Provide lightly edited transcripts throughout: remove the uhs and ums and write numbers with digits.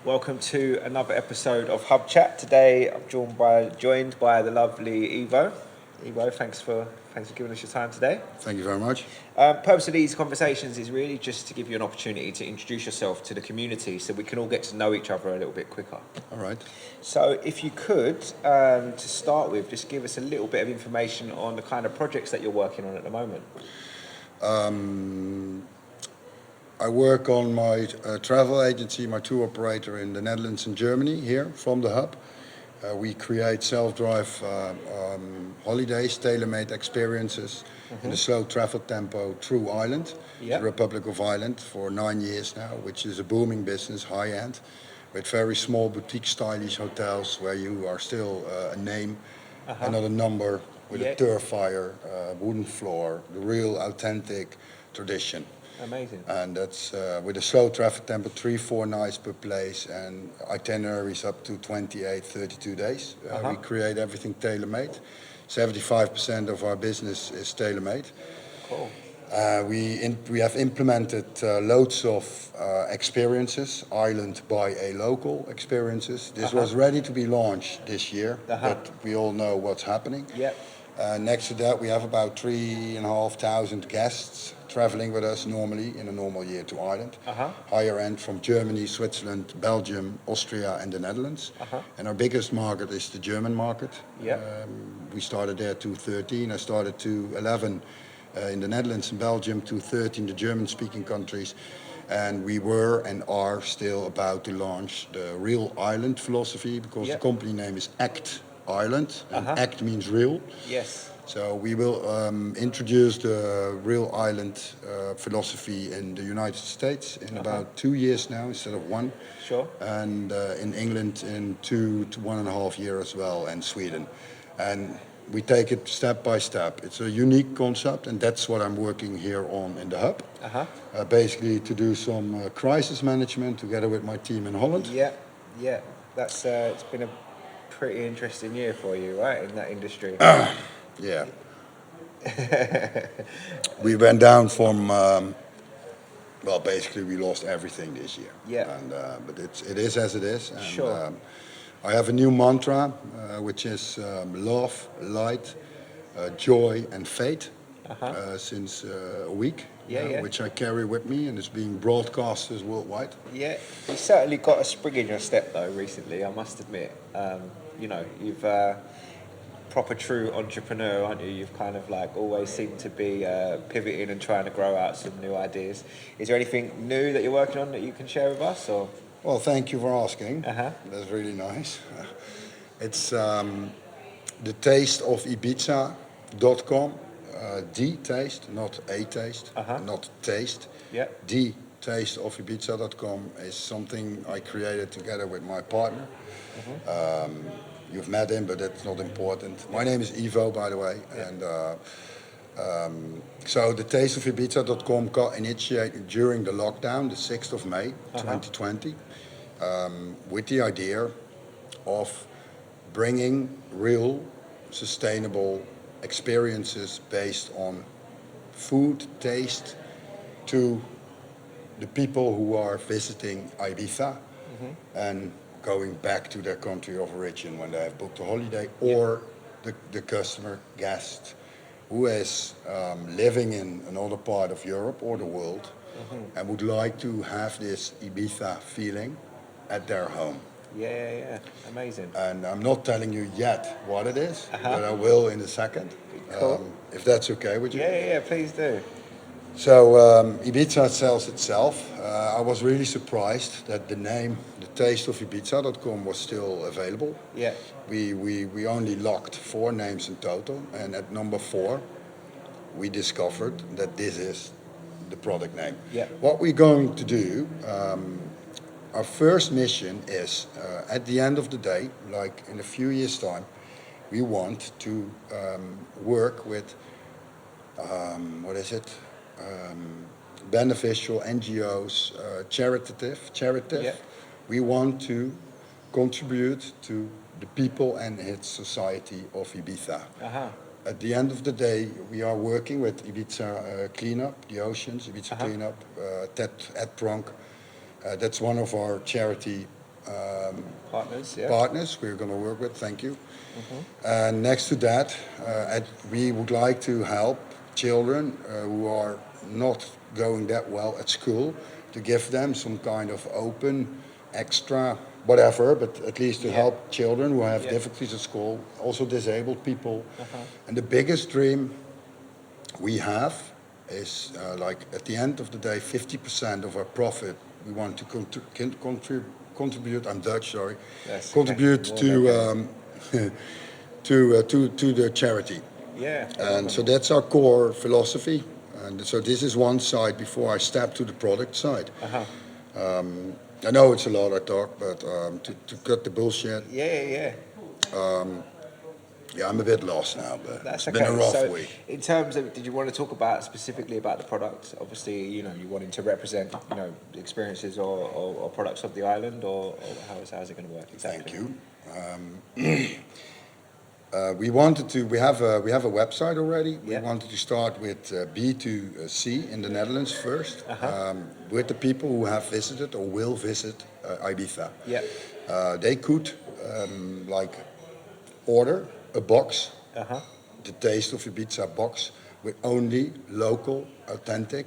Welcome to another episode of HUBchat. Today I'm joined by the lovely Evo. Evo, thanks for giving us your time today. Thank you very much. Purpose of these conversations is really just to give you an opportunity to introduce yourself to the community so we can all get to know each other a little bit quicker. All right. So if you could, to start with, just give us a little bit of information on the kind of projects that you're working on at the moment. I work on my travel agency, my tour operator in the Netherlands and Germany here from the hub. We create self-drive holidays, tailor-made experiences in a slow travel tempo through Ireland, the Republic of Ireland, for 9 years now, which is a booming business, high-end, with very small boutique stylish hotels where you are still a name and not a number, with a turf fire, wooden floor, the real authentic tradition. Amazing. And that's with a slow traffic tempo, 3-4 nights per place, and itineraries up to 28, 32 days. We create everything tailor-made. 75% of our business is tailor-made. Cool. We have implemented loads of experiences, island by a local experiences. This was ready to be launched this year, but we all know what's happening. Yep. Next to that, we have about 3,500 guests traveling with us normally in a normal year to Ireland. Higher end from Germany, Switzerland, Belgium, Austria, and the Netherlands. And our biggest market is the German market. We started there 2013. I started 2011 in the Netherlands and Belgium, 2013 the German-speaking countries. And we were and are still about to launch the Real Island philosophy, because the company name is ACT Ireland, and ACT means real. Yes. So we will introduce the Real Island philosophy in the United States in about 2 years now instead of 1. Sure. And in England in 2 to 1.5 years as well, and Sweden. And we take it step by step. It's a unique concept, and that's what I'm working here on in the hub. Basically to do some crisis management together with my team in Holland. Yeah. That's it's been a pretty interesting year for you, right, in that industry? Yeah. We went down from, well, basically we lost everything this year. Yeah. And, but it is as it is. And, Sure. I have a new mantra, which is love, light, joy, and faith, since a week, which I carry with me, and it's being broadcasted worldwide. Yeah, you certainly got a spring in your step though recently, I must admit. You know, you've proper true entrepreneur, aren't you? You've kind of like always seemed to be pivoting and trying to grow out some new ideas. Is there anything new that you're working on that you can share with us, or? Well, thank you for asking. That's really nice. It's the taste of Ibiza.com. The taste, not a taste, not taste. Yeah. The taste of Ibiza.com is something I created together with my partner. You've met him, but that's not important. My name is Ivo, by the way. And so the taste of Ibiza.com got initiated during the lockdown, the 6th of May, 2020, with the idea of bringing real, sustainable experiences based on food, taste, to the people who are visiting Ibiza and going back to their country of origin when they have booked a holiday, or the customer, guest, who is living in another part of Europe or the world and would like to have this Ibiza feeling at their home. Yeah. Amazing. And I'm not telling you yet what it is, but I will in a second. Cool. If that's okay with you. Yeah, please do. So Ibiza sells itself. I was really surprised that the name, the taste of Ibiza.com, was still available. Yeah. We only locked 4 names in total, and at number 4, we discovered that this is the product name. Yeah. What we're going to do, our first mission is, at the end of the day, like in a few years' time, we want to work with, beneficial NGOs, charitative. Yeah. We want to contribute to the people and its society of Ibiza. At the end of the day, we are working with Ibiza Cleanup, the Oceans, Ibiza Cleanup, Ted Pronk. That's one of our charity Partners, yeah. partners we're going to work with. Thank you. And next to that, we would like to help children who are not going that well at school, to give them some kind of open, extra, whatever, but at least to Yeah. help children who have Yeah. difficulties at school, also disabled people. And the biggest dream we have is like at the end of the day, 50% of our profit we want to contribute. I'm Dutch, sorry. That's okay. Contribute More to than to the charity. yeah. And so that's our core philosophy. And so this is one side before I step to the product side. I know it's a lot I talk, but to cut the bullshit, Yeah. yeah, I'm a bit lost now, but That's it's been a rough so, week. in terms of, did you want to talk about specifically about the product? Obviously, you know, you wanting to represent, you know, the experiences or products of the island, or how's it going to work exactly? Thank you. We wanted to. We have a website already. Yeah. We wanted to start with B2C in the Netherlands first, with the people who have visited or will visit Ibiza. Yeah. They could like order a box, the Taste of Ibiza box, with only local, authentic,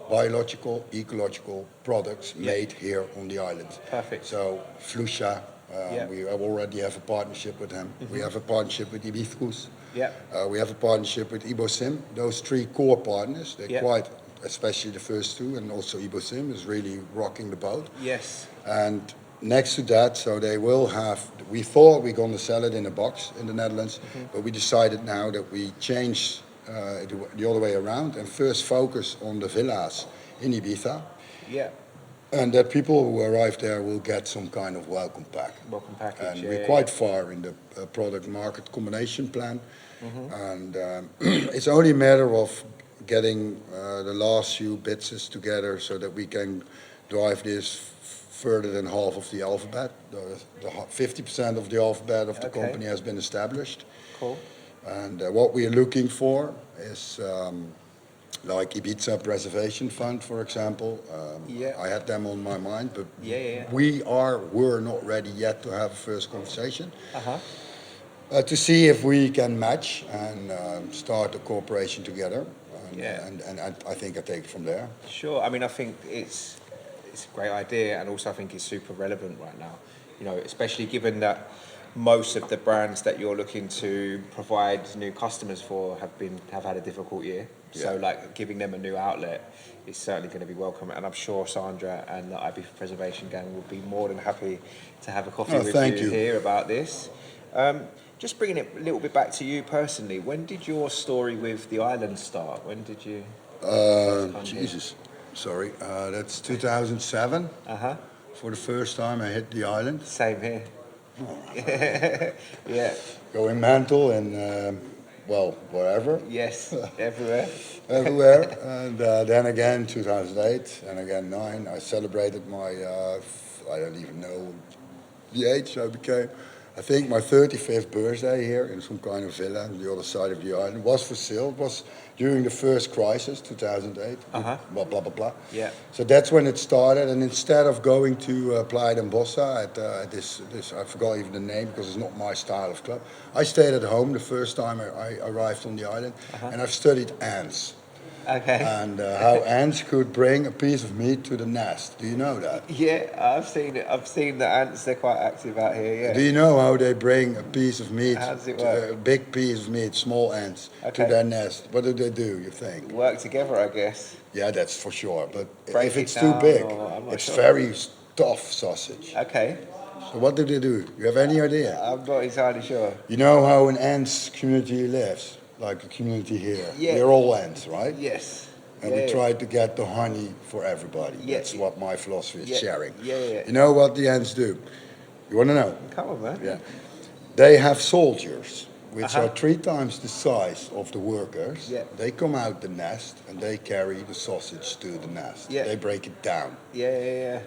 biological, ecological products made here on the island. Perfect. So Flusha, Yeah. we already have a partnership with them. We have a partnership with Ibithus. Yeah. We have a partnership with Ibosim. Those three core partners, they're Yeah. quite, especially the first two, and also Ibosim is really rocking the boat. Yes. And next to that, so they will have, we thought we are going to sell it in a box in the Netherlands, but we decided now that we change it the other way around and first focus on the villas in Ibiza, Yeah. and that people who arrive there will get some kind of welcome pack. Welcome package. And yeah, we're quite far in the product market combination plan, and it's only a matter of getting the last few bits together so that we can drive this further than half of the alphabet. The 50% of the alphabet of the Okay. company has been established. Cool. And what we are looking for is like Ibiza Preservation Fund, for example. Yeah. I had them on my mind, but Yeah. we're not ready yet to have a first conversation. To see if we can match and start a cooperation together. Yeah. And I think I take it from there. Sure. I mean, I think it's a great idea, and also I think it's super relevant right now. You know, especially given that most of the brands that you're looking to provide new customers for have had a difficult year. So, Yeah. like, giving them a new outlet is certainly going to be welcome, and I'm sure Sandra and the IB Preservation Gang will be more than happy to have a coffee with thank you. here about this. Just bringing it a little bit back to you personally, when did your story with the island start? When did you? first come here? Jesus, sorry. That's 2007. For the first time I hit the island. Same here. Yeah. Going mental and, well, whatever. Yes. Everywhere. Everywhere. And then again, 2008, and again 9, I celebrated my, I don't even know the age I became. I think my 35th birthday here in some kind of villa on the other side of the island was for sale. It was during the first crisis, 2008. Blah, blah, blah, blah. Yeah. So that's when it started. And instead of going to Playa d'Ambossa at this, I forgot even the name because it's not my style of club, I stayed at home the first time I arrived on the island. And I've studied ants. Okay. And how ants could bring a piece of meat to the nest. Do you know that? Yeah, I've seen it. I've seen the ants. They're quite active out here. Yeah. Do you know how they bring a piece of meat, How does it work? a big piece of meat, small ants, Okay. to their nest? What do they do, you think? Work together, I guess. Yeah, that's for sure. But Break if it it's too down, big, or I'm not it's sure. very tough sausage. Okay. So what do they do? You have any idea? I'm not entirely sure. You know how an ants community lives? Like a community here. Yeah. We're all ants, right? Yes. And we try to get the honey for everybody. Yeah. That's what my philosophy is, Yeah. sharing. Yeah. You know what the ants do? You want to know? Come on, man. Yeah. They have soldiers, which are 3 times the size of the workers. Yeah. They come out the nest and they carry the sausage to the nest. Yeah. They break it down Yeah.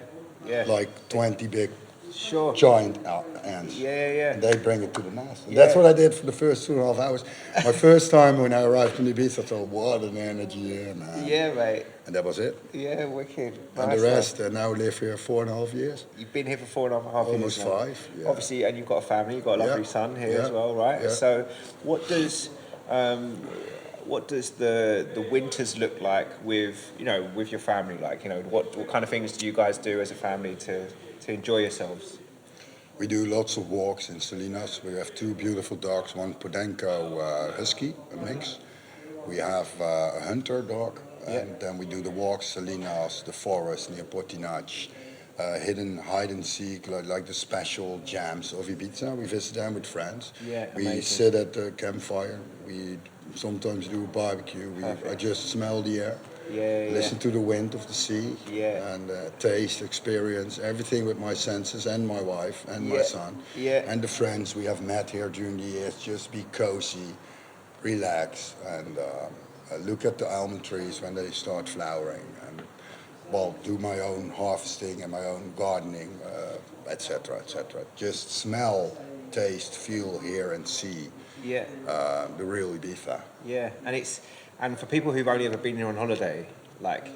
like 20 big Sure. giant ants. Yeah. And they bring it to the nest. And Yeah. that's what I did for the first 2.5 hours. My first time when I arrived in Ibiza, I thought, what an energy here, man. Yeah, mate. And that was it. Yeah, wicked. And the Nice, rest, I now live here 4.5 years. you've been here for 4.5 years Almost now. 5, yeah. Obviously, and you've got a family. You've got a lovely Yeah, son here yeah, as well, right? yeah. So, what does the winters look like with with your family? Like, what kind of things do you guys do as a family to enjoy yourselves? We do lots of walks in Salinas. We have 2 beautiful dogs, one Podenco Husky, a mix. We have a hunter dog, Yeah. and then we do the walks, Salinas, the forest near Portinach, hidden hide and seek, like the special jams of Ibiza. We visit them with friends. Yeah, We amazing. sit at the campfire. We sometimes do a barbecue. I Perfect. just smell the air. Yeah. Listen to the wind of the sea, Yeah. and taste, experience everything with my senses and my wife and my Yeah. son, Yeah. and the friends we have met here during the years. Just be cozy, relax, and look at the almond trees when they start flowering, and well, do my own harvesting and my own gardening, etc., etc. Just smell, taste, feel, hear, and see Yeah. the real Ibiza. Yeah, and for people who've only ever been here on holiday, like,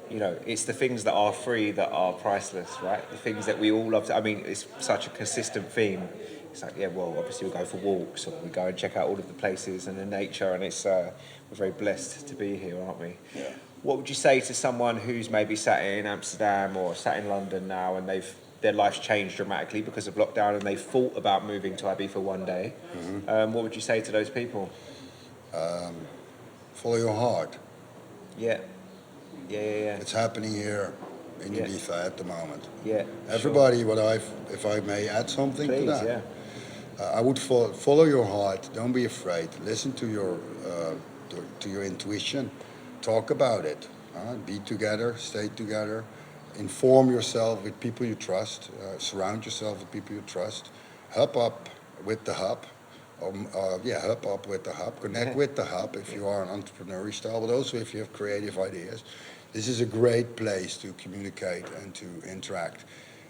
it's the things that are free that are priceless, right? The things that we all love. I mean, it's such a consistent theme. It's like, yeah, well, obviously we go for walks or we go and check out all of the places and the nature, and we're very blessed to be here, aren't we? Yeah. What would you say to someone who's maybe sat in Amsterdam or sat in London now, and their life's changed dramatically because of lockdown, and they've thought about moving to Ibiza one day? What would you say to those people? Follow your heart. Yeah. It's happening here in Yeah. Ibiza at the moment. Yeah. Everybody, if I may add something Sure. to Please, that, yeah. I would follow your heart. Don't be afraid. Listen to your intuition. Talk about it. Be together. Stay together. Inform yourself with people you trust. Surround yourself with people you trust. Hub up with the hub. Hub up with the hub. Connect Yeah. with the hub if you are an entrepreneurial style, but also if you have creative ideas. This is a great place to communicate and to interact,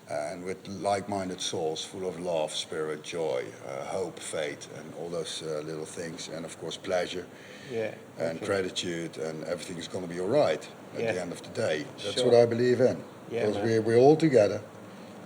and with like-minded souls full of love, spirit, joy, hope, faith, and all those little things, and of course pleasure Yeah. and Okay. gratitude, and everything is going to be all right at Yeah. the end of the day. That's Sure. what I believe in. Yeah, Because man. we're all together,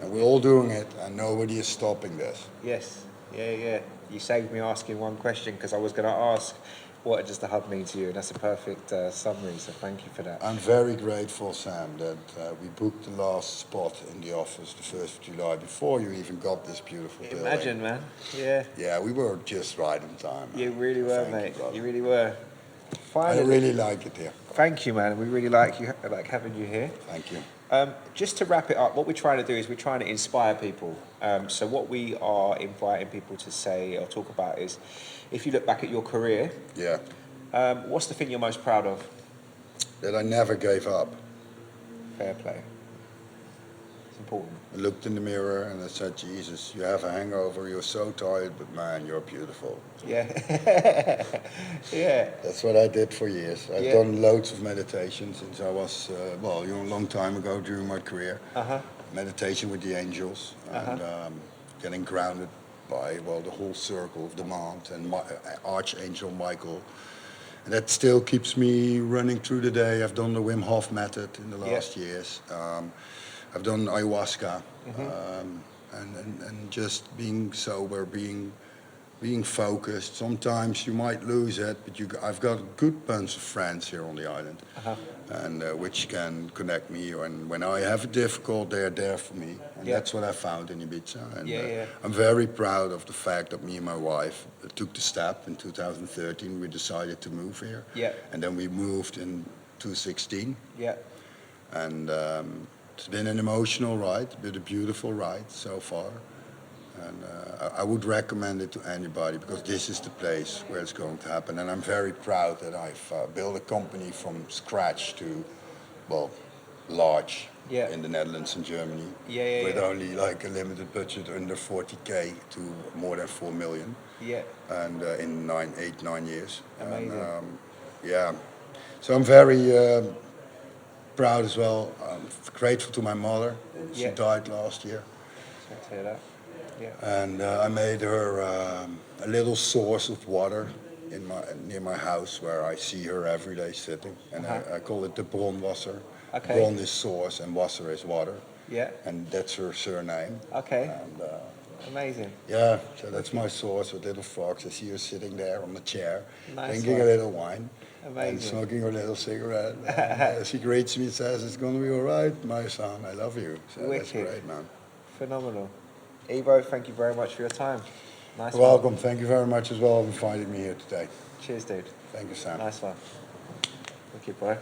and we're all doing it, and nobody is stopping this. Yes. Yeah. You saved me asking one question because I was going to ask, what does the hub mean to you? And that's a perfect summary, so thank you for that. I'm very grateful, Sam, that we booked the last spot in the office the 1st of July before you even got this beautiful building. Imagine, man. Yeah. Yeah, we were just right on time. You man. really were, Thank mate. brother. You really were. I Finally. really like it here. Thank you, man. We really like having you here. Thank you. Just to wrap it up, what we're trying to do is we're trying to inspire people. So what we are inviting people to say or talk about is, if you look back at your career, Yeah, what's the thing you're most proud of? that I never gave up. Fair play. It's important. I looked in the mirror and I said, Jesus, you have a hangover, you're so tired, but man, you're beautiful. Yeah. Yeah. That's what I did for years. I've Yeah. done loads of meditation since I was, a long time ago during my career. Uh-huh. Meditation with the angels, and getting grounded by, the whole circle of demand and Archangel Michael. And that still keeps me running through the day. I've done the Wim Hof method in the last years. I've done ayahuasca, and just being sober, being focused. Sometimes you might lose it, but I've got a good bunch of friends here on the island, and which can connect me. And when I have it difficult, they're there for me. And Yeah. that's what I found in Ibiza. And Yeah. I'm very proud of the fact that me and my wife took the step in 2013. We decided to move here. Yeah. And then we moved in 2016. Yeah. And it's been an emotional ride, but a beautiful ride so far. And I would recommend it to anybody because this is the place where it's going to happen. And I'm very proud that I've built a company from scratch to, large Yeah. in the Netherlands and Germany. Yeah. With only like a limited budget under 40K to more than 4 million. Yeah. And in 9 years. Amazing. And, yeah. So I'm very proud as well. I'm grateful to my mother. She Yeah. died last year. Sorry to hear that. Yeah. And I made her a little source of water near my house where I see her every day sitting. And I call it the bronwasser. Okay. Bron is source and wasser is water. Yeah. And that's her surname. Okay. And Amazing. yeah, so that's my source with little frogs. I see her sitting there on the chair, Nice drinking one. a little wine. And Amazing. smoking her little cigarette. And she greets me and says, "It's going to be all right, my son. I love you." So that's Wicked. great, man. Phenomenal. Ivo, thank you very much for your time. Nice You're one. welcome. Thank you very much as well for inviting me here today. Cheers, dude. Thank you, Sam. Nice one. Wicked, bro.